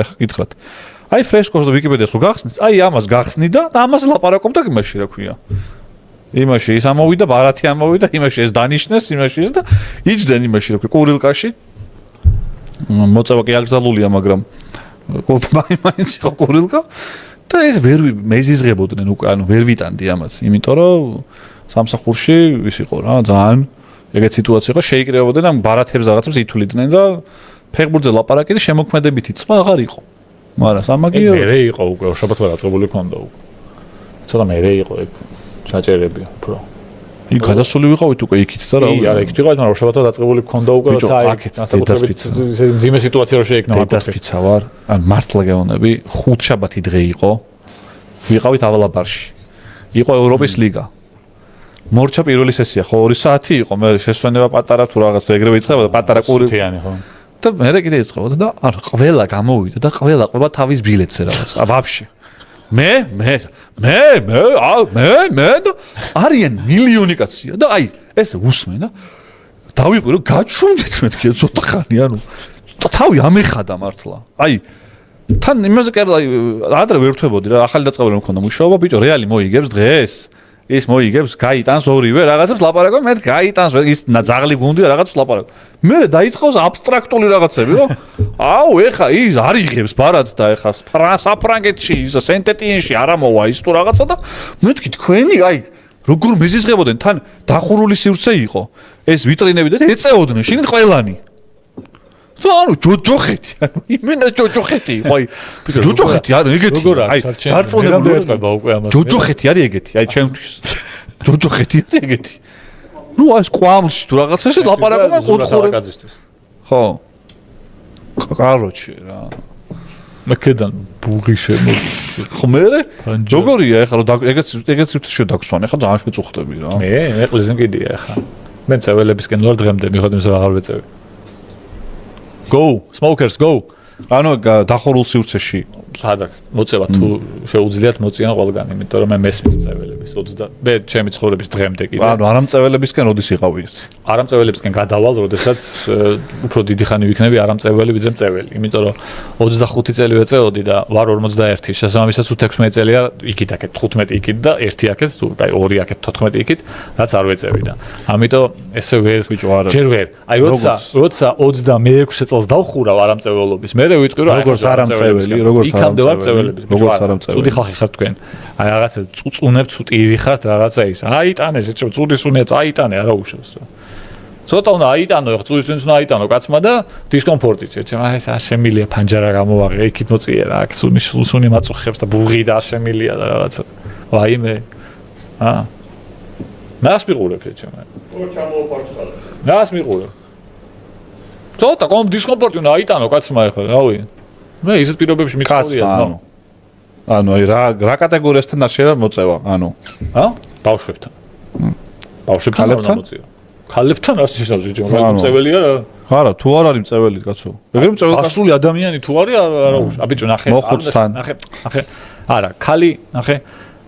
ეხა გითხრათ. აი ფრესკოს და ვიკიპედიას რო გახსნით, აი ამას გახსნი და ამას ლაპარაკობდა იმაში რა ქვია. იმაში ის ამოვიდა, ბარათი ამოვიდა, იმაში ეს დანიშნეს, იმაში ეს და იჯდნენ იმაში რა ქვია, კურილკაში. მოწევა კი აკრძალულია, მაგრამ მაინც იყო კურილკა და ეს ვერ მეზიზღებოდნენ უკვე, ანუ ვერ ვიტანდი ამას, იმიტომ რომ სამსახურში ის იყო რა, ძალიან ეგეთ სიტუაცია იყო, შეიკრებოდნენ ამ ბარათებს რაღაცებს ითვლიდნენ და ფეხბურთზე ლაპარაკი და შემოქმედებითი წვა აღარ იყო. მაგრამ სამაგია მერე იყო უკვე შაბათმა დაწყებული ქონდა უკვე. ცოტა მერე იყო ეგ ჩაჭერები უფრო. იქ გადასული ვიყავით უკვე იქით და რა. არა, იქით ვიყავით, მაგრამ შაბათმა დაწყებული ქონდა უკვე და აქეთ ძიმე სიტუაცია რო შეექნა დედასპიცა ვარ. ან მართლა გეუბნები, ხუთშაბათი დღე იყო. ვიყავით ავალაბარში. იყო ევროპის ლიგა. მორჩა პირველი სესია, ხო 2 საათი იყო, მე შესვენება პატარა თუ რაღაც ეგრევე იწყებოდა პატარა კური. თიანი ხო. და მე კიდე იწყებოდა და არა, ყველა გამოვიდა და ყველა ყובה თავის ბილეთზე რაღაც. ვაფშე. მე და არიან მილიონი კაცია და აი ეს უსმენ და დავიყვი რომ გაჩვენდეთ მეთქი ცოტა ხანი ანუ თავი ამეხადა მართლა. აი თან იმაზე კი ადრე ვერ ვთვებოდი რა ახალი დაწყებული მქონდა მუშაობა ბიჭო რეალი მოიგებს დღეს ის მოიგებს გაიტანს ორივე რაღაცებს ლაპარაკობ მე გაიტანს ის ძაღლი გუნდია რაღაცებს ლაპარაკობ მე დაიწყავს აბსტრაქტული რაღაცები რომ აუ ეხა ის არ იღებს ბარათს და ეხა საფრანგეთში ის სენტეტიენში არ ამოვა ის თუ რაღაცა და მეთქი თქვენი აი როგორ მეზიზღებოდნენ თან დახურული სივრცე იყო ეს ვიტრინები და ეწეოდნენ შიგნით ყველანი ანუ ჯოჯოხეთი ანუ იმენა ჯოჯოხეთი იყო აი ჯოჯოხეთი არის ეგეთი აი დარწმუნებული ხება უკვე ამას ჯოჯოხეთი არის ეგეთი აი ჩემთვის ჯოჯოხეთი არის ეგეთი ნუ ეს კვამლში თუ რაღაცაში ლაპარაკობენ კუთხურებისთვის ხო კაროჩი რა მეკედან ბუღი შემოდის ხო მე როგორია ეხლა რომ ეგეც შედაგსვან ეხლა ძალიან შეწუხდები რა მე ეყლეზე მგიდია ეხლა მე წეველებისკენ ვარ დღემდე მიხვდი რომ აღარ ვეწევი Go, smokers, go. ანუ დახურულ სივრცეში სადაც მოწევა თუ შეუძლიათ მოწიან ყველგან, იმიტომ რომ მე მესმის წეველების 20 მე ჩემი ცხოვრების დღემდე კიდე. ანუ არამწეველებისკენ როდის იყავით? არამწეველებისკენ გადავალ, როდესაც უფრო დიდი ხანი ვიქნები არამწეველი ვიდრე მწეველი, იმიტომ რომ 25 წელი ვეწეოდი და ვარ 41, შესაბამისად 16 წელია იქით აქეთ 15 იქით და 1 აქეთ, თუ აი 2 აქეთ 14 იქით, რაც არ ვეწევი და. ამიტომ ესე ვერ ბიჭო არა. ჯერ ვერ. აი როცა 26 წელს დავხურავ არამწეველობის, მე ვიტყვი რომ როგორც არამწეველი, როგორც არამწეველები. როგორც არამწეველი. ცუდი ხალხი ხართ თქვენ. აი რაღაცა წუწუნებ, წუტირი ხართ, რაღაცა ის. აიტანე, წუდის უნდა წაიტანე, არა უშავს. ცოტა უნდა აიტანო, წუდის უნდა აიტანო კაცმა და დისკომფორტიც. აი ეს არ შემილია ფანჯარა გამოვაღე, იქით მოწიე რა, აქ სუნი მაწუხებს და ბუღი და არ შემილია და რაღაცა. ვაიმე. მას მიყურებს ეჩემ. ხო ჩამოვაპარჩხალე. მას მიყურებ. ცოტა კომ დისკომფორტი უნდა აიტანო კაცმა ახლა, რავი. მე ისეთ პირობებში მიწოვრია ძმა. ანუ აი რა კატეგორიასთან არ შეიძლება მოწევა, ანუ ბავშვებთან. ბავშვებთან არ უნდა მოწევა. ქალებთან რას ნიშნავს ჯო, მაგრამ მწეველია რა. არა, თუ არ არის მწეველი კაცო. ეგრე მწეველი კაცო. გასული ადამიანი თუ არის არა უშ. აბიჭო ნახე. მოხუცთან. ნახე. არა, ქალი, ნახე.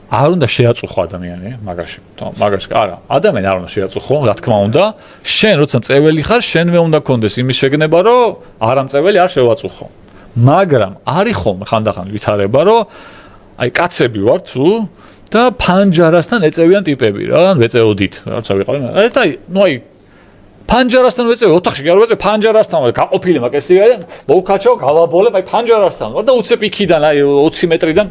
არ უნდა შეაწუხო ადამიანი, მაგაში. მაგაში არა. ადამიანი არ უნდა შეაწუხო, რა თქმა უნდა. შენ როცა მწეველი ხარ, შენვე უნდა კონდეს იმის შეგნება, რომ არამწეველი არ შევაწუხო. მაგრამ არის ხოლმე ხანდახან ვითარება, რომ აი კაცები ვართ თუ და ფანჯარასთან ეწევიან ტიპები რა, ვეწეოდით, რაცა ვიყავი. აი, ნუ აი ფანჯარასთან ვეწევი, ოთახში კი არ ვეწევი, ფანჯარასთან ვარ, გაყოფილი მაგასია და მოვქაჩო, გავაბოლებ აი ფანჯარასთან. ვარ და უცებ იქიდან, აი 20 მეტრიდან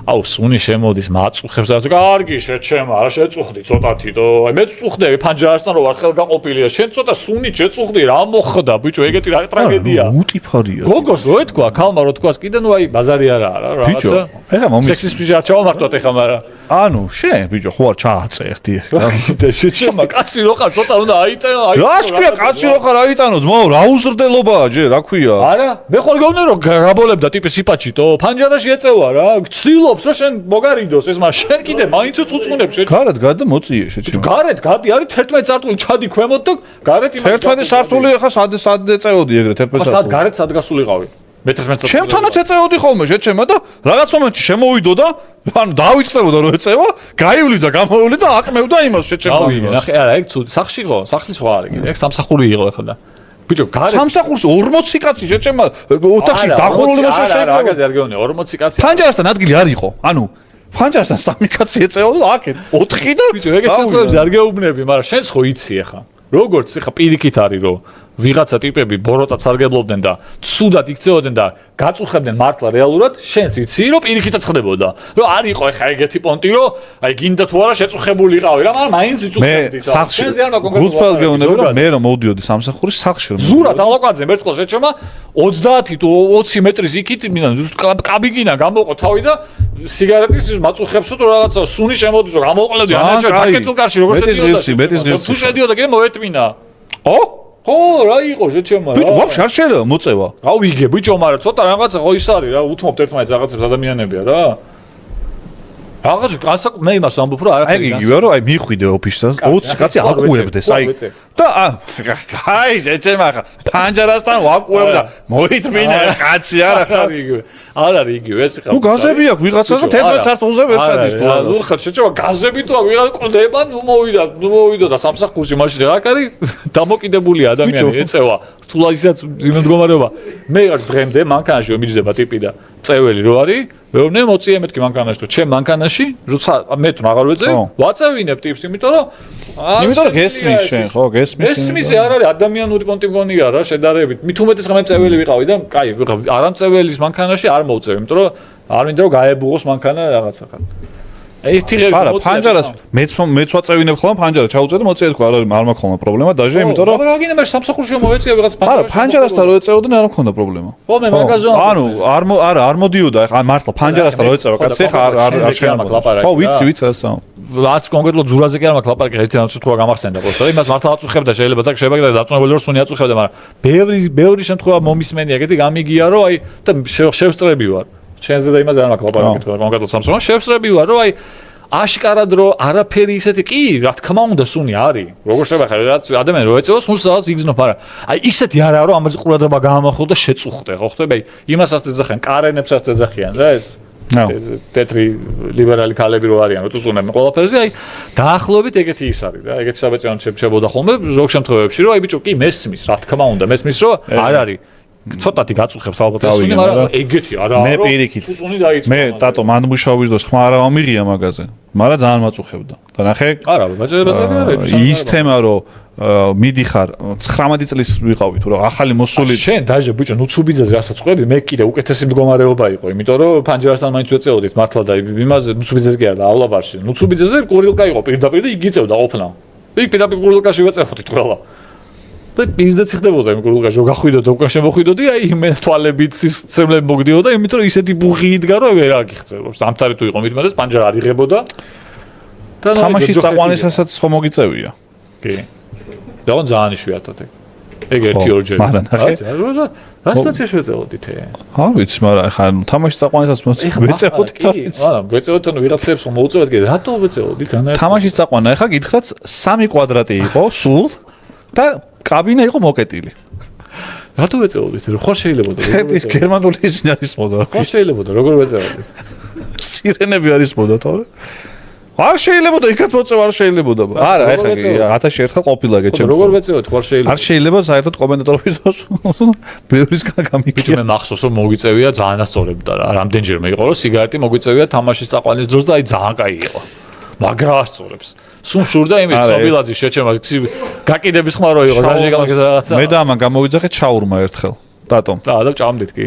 აუ სუნი შემოდის, მაწუხებს და კარგი შეჩემა, არ შეწუხდი ცოტათი და აი მე წუხდები ფანჯარასთან რო ვარ ხელგაყოფილია. შენ ცოტა სუნი შეწუხდი, რა მოხდა, ბიჭო, ეგეთი რა ტრაგედია. უტიფარია. გოგოს რო ეთქვა, ქალმა რო თქვას, კიდე ნუ აი ბაზარი არაა რა, რაღაცა. ეხლა მომის სექსიზმი არ ჩავამართვათ ეხლა, მაგრამ ანუ შენ ბიჭო ხო არ ჩააწე ერთი და შეჩემა კაცი რო ხარ, ცოტა უნდა აიტანო, აი. რა შეა კაცი რო ხარ აიტანო, ძმაო, რა უზრდელობაა ჯერ, რა ქვია? არა, მე ხარ გეუბნები რომ გაბოლებდა ტიპი სიპაჩიტო, ფანჯარაში ეწევა რა, ცდილობს რომ შენ მოგარიდოს ეს, მაგრამ შენ კიდე მაინც უწუნებს შენ. გარეთ გადა მოწიე შეჩემა. გარეთ გადი, არის 11 სართული ჩადი ქვემოთ და გარეთ იმას 11 სართული ახლა სად ეწეოდი ეგრე 11 სართული. სად გარეთ სად გასულიყავი? მე 11 სართული. ჩემთანაც ეწეოდი ხოლმე შეჩემა და რაღაც მომენტში შემოვიდო და ანუ დავიწყდებოდა რომ ეწევა, გაივლიდა, გამოვიდა და აკმევდა იმას შეჩემა. ნახე, არა, ეგ სახლში იყო, სახლის სხვა არის კიდე, ეგ სამსახური იყო ახლა და ბიჭო, გარეთ სამსახურში 40 კაცი შეჭემა ოთახში დახურული და არა, აგაზე არ გეუბნები, 40 კაცი. ფანჯარასთან ადგილი არ იყო. ანუ ფანჯარასთან 3 კაცი ეწეოდა აქეთ 4 და ბიჭო, ეგეთ შემთხვევებში არ გეუბნები, მაგრამ შენს ხო იცი ახლა. როგორც ხა პირიქით არის რომ ვიღაცა ტიპები ბოროტად სარგებლობდნენ და ცუდად იქცეოდნენ და გაწუხებდნენ მართლა რეალურად, შენც იცი რომ პირიქითაც ხდებოდა. რომ არ იყო ახლა ეგეთი პონტი რომ აი გინდა თუ არა შეწუხებულიყავი რა, მაგრამ მაინც იწუხებდი. მე სახში გულწრფელ გეუბნები რომ მე რომ მოვდიოდი სამსახურის სახში რომ ზურად ალაკვაძე მერწყალ შეჩომა 30 თუ 20 მეტრის იქით კაბიკინა გამოყო თავი და სიგარეტის მაწუხებს თუ რაღაცა სუნი შემოდიო გამოყოლედი ანაჭა პაკეტილკარში როგორ შედიოდა. მეტის ღირსი. თუ შედიოდა კი მოეთმინა. ო? ხო, რა იყო შეჩემა რა. ბიჭო, ვაფშე არ შეიძლება მოწევა. აუ იგე ბიჭო, მაგრამ ცოტა რაღაცა ხო ის არის რა, უთმობთ ერთმანეთს რაღაცებს ადამიანებია რა. რაღაც მე იმას ვამბობ რომ აი იგივე რომ აი მიხვიდე ოფისს 20 კაცი აკუებდეს აი და აი შეჭემა ხა ფანჯარასთან ვაკუებდა მოიწმინა კაცი არა ხარ იგივე არ არის იგივე ეს ხა ნუ გაზები აქვს ვიღაცას და 11 საათზე ვერ წადის თუ ნუ ხა შეჭემა გაზები თუ ვიღაც ყდება ნუ მოვიდა და სამსახურში მაშინ რა არის დამოკიდებული ადამიანი ეწევა რთულაისაც იმდგომარეობა მე დღემდე მანქანაში მიჯდება ტიპი და წეველი რო არის მეუბნე მოწიე მეთქი მანქანაში თუ ჩემ მანქანაში როცა მე თუ აღარ ვეძე ვაწევინებ ტიპს იმიტომ რომ გესმის შენ ხო გესმის არ არის ადამიანური პონტი მგონია რა შედარებით მით უმეტეს ხა მე წეველი ვიყავი და კაი არამწეველის მანქანაში არ მოვწევი იმიტომ რომ არ მინდა რომ გაებუღოს მანქანა რაღაცა ხარ არა ფანჯარას მეც ვაწევინებ ხოლმე ფანჯარა ჩაუწევდი მოწიე თქვა არ მაქვს ხოლმე პრობლემა დაჟე იმიტომ რომ რა გინდა მე სამსახურში მომეწია ვიღაც არა ფანჯარასთან რო ეწეოდნენ არ მქონდა პრობლემა ხო მე მაგაზო ანუ არ მოდიოდა ხა მართლა ფანჯარასთან რო ეწევა კაცი ხა არ შეიძლება ხო ვიცი ასა არც კონკრეტულად ზურაზე კი არ მაქვს ლაპარაკი ერთი რამე თქვა გამახსენდა პროსტა იმას მართლა აწუხებდა შეიძლება და შეიძლება დაწუნებული რომ სუნი აწუხებდა მაგრამ ბევრი შემთხვევა მომისმენია ეგეთი გამიგია რომ აი და შევსწრები ვარ შენზე და იმაზე არ მაქვს ლაპარაკი თქვა კონკრეტულად სამსახურში შევსწრები ვარ რომ აი აშკარად რომ არაფერი ისეთი კი რა თქმა უნდა სუნი არის როგორ შეიძლება ხარ რაც ადამიანი რო ეწევა სუნს რაღაც იგზნო მაგრამ აი ისეთი არაა რომ ამაზე ყურადღება გაამახვილო და შეწუხდე ხო ხტები აი იმასაც ეძახიან კარენებს ეძახიან რა ეს თეთრი ლიბერალი ქალები რო არიან რო წუნებენ ყველაფერზე აი დაახლოებით ეგეთი ის არის რა ეგეთი საბეჭდავი შეებოდა ხოლმე ზოგ შემთხვევებში რომ აი ბიჭო კი მესმის რა თქმა უნდა მესმის რომ არ არის ცოტათი გაწუხებს ალბათ ეს სუნი მაგრამ ეგეთი არაა მე პირიქით სუნი დაიწყო მე ტატო მან მუშაობის დროს ხმა არა ამიღია მაგაზე მაგრამ ძალიან მაწუხებდა და ნახე არა ბაჭებაზე არის ის თემა რომ მიდიხარ 19 წლის ვიყავი თუ რა ახალი მოსული შენ დაჟე ბიჭო ნუცუბიძეზე რასაც ყვები მე კიდე უკეთესი მდგომარეობა იყო იმიტომ რომ ფანჯარასთან მაინც ვეწეოდით მართლა და იმაზე ნუცუბიძეზე კი არა ავლაბარში ნუცუბიძეზე კურილკა იყო პირდაპირ და იგი იწევდა ყოფნა იქ პირდაპირ კურილკაში ვეწეოდით ყველა და პიზდეც ხდებოდა იმ კურილკაში რომ გახვიდოდა უკან შემოხვიდოდი აი მე თვალებით სისწრებლები მოგდიოდა იმიტომ რომ ისეთი ბუღი იდგა რომ ვერ აგიხცევ ზამთარი თუ იყო მithumetes პანჯარა არ იღებოდა და თამაშის წაყვანისასაც ხო მოგიწევია კი და on ძალიან იშვიათად ეგ ერთი ორჯერ მაგრამ ნახე რა სპეციალში ვეწეოდით არ ვიცი მაგრამ ხა თამაშის წაყვანისას ვეწეოდით არა ვეწეოდით ანუ ვიღაცებს ხომ მოუწევთ კი რატო ვეწეოდით თამაშის წაყვანა ხა გითხრათ 3 კვადრატი იყო სულ და კაბინა იყო მოკეტილი რატო ვეწეოდით ხო შეიძლება ეს გერმანული ისინი არის მოდა ხო შეიძლება როგორ ვეწეოდით სირენები არის მოდა თორე არ შეიძლება და იქაც მოწევა არ შეიძლება არა ეხლა 1000 ერთხელ ყოფილა გეჩემ როგორ ვეწეოდით ხო შეიძლება არ შეიძლება საერთოდ კომენტატორობის დროს ბევრისგან გამიგია მე მახსოვს რომ მოგვიწევია ძალიან ასწორებდა რა რამდენჯერმე იყო რომ სიგარეტი მოგვიწევია თამაშის წაყვანის დროს და აი ძალიან კაი იყო მაგრა ასწორებს სულ შურდა იმით სობილაძის შეჩემა გაკიდების ხმა რო იყო დაჟე რაღაცა მე და ამან გამოვიძახეთ ჩაურმა ერთხელ დატომ და ჭამდით კი